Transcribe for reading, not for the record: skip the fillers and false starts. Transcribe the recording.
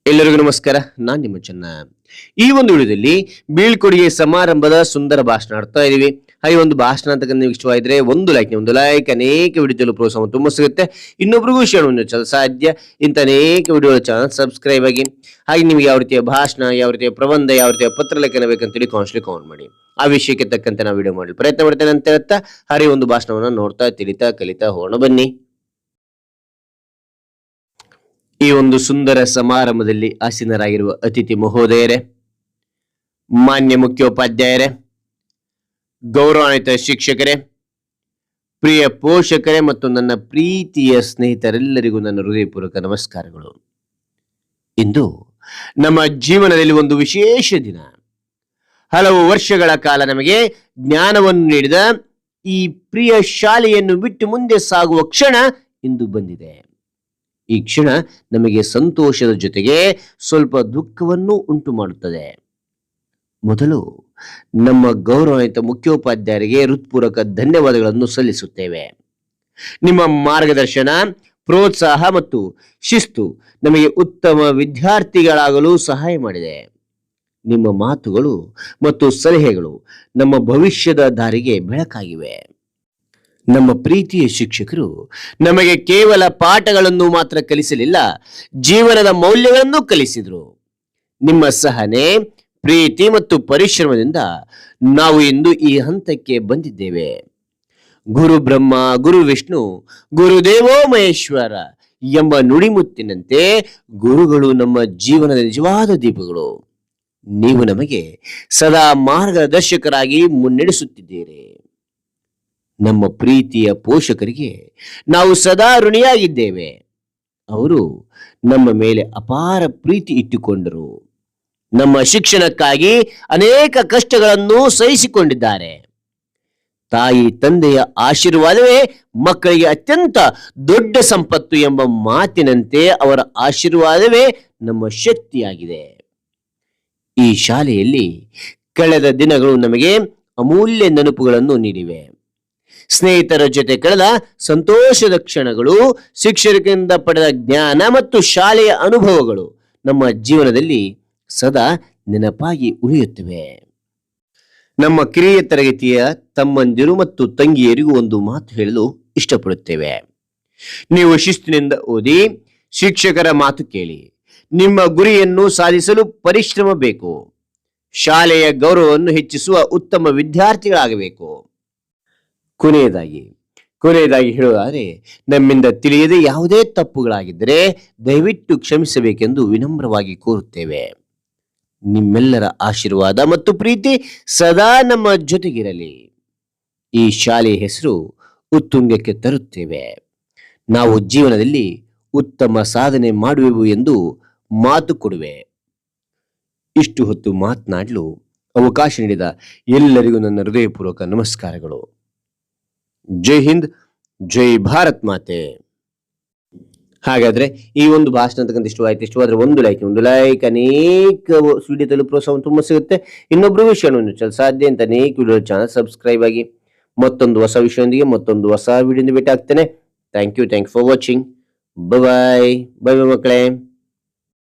ಎಲ್ಲರಿಗೂ ನಮಸ್ಕಾರ. ನಾನ್ ನಿಮ್ಮ ಚೆನ್ನ. ಈ ಒಂದು ವಿಡಿಯೋದಲ್ಲಿ ಬೀಳ್ಕೊಡುಗೆ ಸಮಾರಂಭದ ಸುಂದರ ಭಾಷಣ ಆಡ್ತಾ ಇದೀವಿ. ಈ ಒಂದು ಭಾಷಣ ಅಂತ ನೀವು ಇಷ್ಟವಾಗಿದ್ರೆ ಒಂದು ಲೈಕ್ ಅನೇಕ ವಿಡಿಯೋದಲ್ಲಿ ಪ್ರೋತ್ಸಾಹ ತುಂಬಾ ಸಿಗುತ್ತೆ. ಇನ್ನೊಬ್ರಿಗೂ ಶೇರ್ ಮಾಡಲು ಸಾಧ್ಯ. ಇಂಥ ಅನೇಕ ವಿಡಿಯೋ ಚಾನಲ್ ಸಬ್ಸ್ಕ್ರೈಬ್ ಆಗಿ. ಹಾಗೆ ನಿಮ್ಗೆ ಯಾವ ರೀತಿಯ ಭಾಷಣ, ಯಾವ ರೀತಿಯ ಪ್ರಬಂಧ, ಯಾವ ರೀತಿಯ ಪತ್ರಲೇಖನ ಬೇಕಂತೇಳಿ ಕಾಮೆಂಟ್ ಮಾಡಿ. ಆ ವಿಷಯಕ್ಕೆ ತಕ್ಕಂತೆ ನಾವು ವಿಡಿಯೋ ಮಾಡಲು ಪ್ರಯತ್ನ ಮಾಡ್ತೇನೆ ಅಂತ ಹೇಳ್ತಾ ಹರಿ ಒಂದು ಭಾಷಣವನ್ನ ನೋಡ್ತಾ ತಿಳಿತಾ ಕಲಿತಾ ಹೋಗೋಣ ಬನ್ನಿ. ಈ ಒಂದು ಸುಂದರ ಸಮಾರಂಭದಲ್ಲಿ ಆಸೀನರಾಗಿರುವ ಅತಿಥಿ ಮಹೋದಯರೇ, ಮಾನ್ಯ ಮುಖ್ಯೋಪಾಧ್ಯಾಯರೇ, ಗೌರವಾನ್ವಿತ ಶಿಕ್ಷಕರೇ, ಪ್ರಿಯ ಪೋಷಕರೇ ಮತ್ತು ನನ್ನ ಪ್ರೀತಿಯ ಸ್ನೇಹಿತರೆಲ್ಲರಿಗೂ ನನ್ನ ಹೃದಯಪೂರ್ವಕ ನಮಸ್ಕಾರಗಳು. ಇಂದು ನಮ್ಮ ಜೀವನದಲ್ಲಿ ಒಂದು ವಿಶೇಷ ದಿನ. ಹಲವು ವರ್ಷಗಳ ಕಾಲ ನಮಗೆ ಜ್ಞಾನವನ್ನು ನೀಡಿದ ಈ ಪ್ರಿಯ ಶಾಲೆಯನ್ನು ಬಿಟ್ಟು ಮುಂದೆ ಸಾಗುವ ಕ್ಷಣ ಇಂದು ಬಂದಿದೆ. ಈ ಕ್ಷಣ ನಮಗೆ ಸಂತೋಷದ ಜೊತೆಗೆ ಸ್ವಲ್ಪ ದುಃಖವನ್ನು ಉಂಟು ಮಾಡುತ್ತದೆ. ಮೊದಲು ನಮ್ಮ ಗೌರವಾನ್ವಿತ ಮುಖ್ಯೋಪಾಧ್ಯಾಯರಿಗೆ ಹೃತ್ಪೂರ್ವಕ ಧನ್ಯವಾದಗಳನ್ನು ಸಲ್ಲಿಸುತ್ತೇವೆ. ನಿಮ್ಮ ಮಾರ್ಗದರ್ಶನ, ಪ್ರೋತ್ಸಾಹ ಮತ್ತು ಶಿಸ್ತು ನಮಗೆ ಉತ್ತಮ ವಿದ್ಯಾರ್ಥಿಗಳಾಗಲು ಸಹಾಯ ಮಾಡಿದೆ. ನಿಮ್ಮ ಮಾತುಗಳು ಮತ್ತು ಸಲಹೆಗಳು ನಮ್ಮ ಭವಿಷ್ಯದ ದಾರಿಗೆ ಬೆಳಕಾಗಿವೆ. ನಮ್ಮ ಪ್ರೀತಿಯ ಶಿಕ್ಷಕರು ನಮಗೆ ಕೇವಲ ಪಾಠಗಳನ್ನು ಮಾತ್ರ ಕಲಿಸಲಿಲ್ಲ, ಜೀವನದ ಮೌಲ್ಯಗಳನ್ನು ಕಲಿಸಿದರು. ನಿಮ್ಮ ಸಹನೆ, ಪ್ರೀತಿ ಮತ್ತು ಪರಿಶ್ರಮದಿಂದ ನಾವು ಇಂದು ಈ ಹಂತಕ್ಕೆ ಬಂದಿದ್ದೇವೆ. ಗುರು ಬ್ರಹ್ಮ, ಗುರು ವಿಷ್ಣು, ಗುರುದೇವೋ ಮಹೇಶ್ವರ ಎಂಬ ನುಡಿಮುತ್ತಿನಂತೆ ಗುರುಗಳು ನಮ್ಮ ಜೀವನದ ನಿಜವಾದ ದೀಪಗಳು. ನೀವು ನಮಗೆ ಸದಾ ಮಾರ್ಗದರ್ಶಕರಾಗಿ ಮುನ್ನಡೆಸುತ್ತಿದ್ದೀರಿ. ನಮ್ಮ ಪ್ರೀತಿಯ ಪೋಷಕರಿಗೆ ನಾವು ಸದಾ ಋಣಿಯಾಗಿದ್ದೇವೆ. ಅವರು ನಮ್ಮ ಮೇಲೆ ಅಪಾರ ಪ್ರೀತಿ ಇಟ್ಟುಕೊಂಡರು. ನಮ್ಮ ಶಿಕ್ಷಣಕ್ಕಾಗಿ ಅನೇಕ ಕಷ್ಟಗಳನ್ನು ಸಹಿಸಿಕೊಂಡಿದ್ದಾರೆ. ತಾಯಿ ತಂದೆಯ ಆಶೀರ್ವಾದವೇ ಮಕ್ಕಳಿಗೆ ಅತ್ಯಂತ ದೊಡ್ಡ ಸಂಪತ್ತು ಎಂಬ ಮಾತಿನಂತೆ ಅವರ ಆಶೀರ್ವಾದವೇ ನಮ್ಮ ಶಕ್ತಿಯಾಗಿದೆ. ಈ ಶಾಲೆಯಲ್ಲಿ ಕಳೆದ ದಿನಗಳು ನಮಗೆ ಅಮೂಲ್ಯ ನೆನಪುಗಳನ್ನು ನೀಡಿವೆ. ಸ್ನೇಹಿತರ ಜೊತೆ ಕಳೆದ ಸಂತೋಷದ ಕ್ಷಣಗಳು, ಶಿಕ್ಷಕರಿಂದ ಪಡೆದ ಜ್ಞಾನ ಮತ್ತು ಶಾಲೆಯ ಅನುಭವಗಳು ನಮ್ಮ ಜೀವನದಲ್ಲಿ ಸದಾ ನೆನಪಾಗಿ ಉಳಿಯುತ್ತವೆ. ನಮ್ಮ ಕಿರಿಯ ತರಗತಿಯ ತಮ್ಮಂದಿರು ಮತ್ತು ತಂಗಿಯರಿಗೂ ಒಂದು ಮಾತು ಹೇಳಲು ಇಷ್ಟಪಡುತ್ತೇವೆ. ನೀವು ಶಿಸ್ತಿನಿಂದ ಓದಿ, ಶಿಕ್ಷಕರ ಮಾತು ಕೇಳಿ. ನಿಮ್ಮ ಗುರಿಯನ್ನು ಸಾಧಿಸಲು ಪರಿಶ್ರಮ ಬೇಕು. ಶಾಲೆಯ ಗೌರವವನ್ನು ಹೆಚ್ಚಿಸುವ ಉತ್ತಮ ವಿದ್ಯಾರ್ಥಿಗಳಾಗಬೇಕು. ಕೊನೆಯದಾಗಿ ಹೇಳುವುದಾದರೆ, ನಮ್ಮಿಂದ ತಿಳಿಯದೆ ಯಾವುದೇ ತಪ್ಪುಗಳಾಗಿದ್ದರೆ ದಯವಿಟ್ಟು ಕ್ಷಮಿಸಬೇಕೆಂದು ವಿನಮ್ರವಾಗಿ ಕೋರುತ್ತೇವೆ. ನಿಮ್ಮೆಲ್ಲರ ಆಶೀರ್ವಾದ ಮತ್ತು ಪ್ರೀತಿ ಸದಾ ನಮ್ಮ ಜೊತೆಗಿರಲಿ. ಈ ಶಾಲೆಯ ಹೆಸರು ಉತ್ತುಂಗಕ್ಕೆ ತರುತ್ತೇವೆ. ನಾವು ಜೀವನದಲ್ಲಿ ಉತ್ತಮ ಸಾಧನೆ ಮಾಡುವೆವು ಎಂದು ಮಾತು ಕೊಡುವೆ. ಇಷ್ಟು ಹೊತ್ತು ಮಾತನಾಡಲು ಅವಕಾಶ ನೀಡಿದ ಎಲ್ಲರಿಗೂ ನನ್ನ ಹೃದಯಪೂರ್ವಕ ನಮಸ್ಕಾರಗಳು. ಜೈ ಹಿಂದ್, ಜೈ ಭಾರತ್ ಮಾತೆ. ಹಾಗಾದ್ರೆ ಈ ಒಂದು ಭಾಷಣ ಅಂತಕ್ಕಂಥ ಇಷ್ಟವಾದ್ರೆ ಒಂದು ಲೈಕ್ ಅನೇಕ ವಿಡಿಯೋದಲ್ಲಿ ಪ್ರೋತ್ಸಾಹ ತುಂಬಾ ಸಿಗುತ್ತೆ. ಇನ್ನೊಬ್ರಿಗೂ ವಿಷಯ ಸಾಧ್ಯ ಅಂತ ಅನೇಕ ವಿಡಿಯೋ ಚಾನಲ್ ಸಬ್ಸ್ಕ್ರೈಬ್ ಆಗಿ. ಮತ್ತೊಂದು ಹೊಸ ವಿಷಯದೊಂದಿಗೆ ಮತ್ತೊಂದು ಹೊಸ ವಿಡಿಯೋದಿಂದ ಭೇಟಿ ಆಗ್ತೇನೆ. Thank you for watching. Bye bye ಮಕ್ಕಳೇ.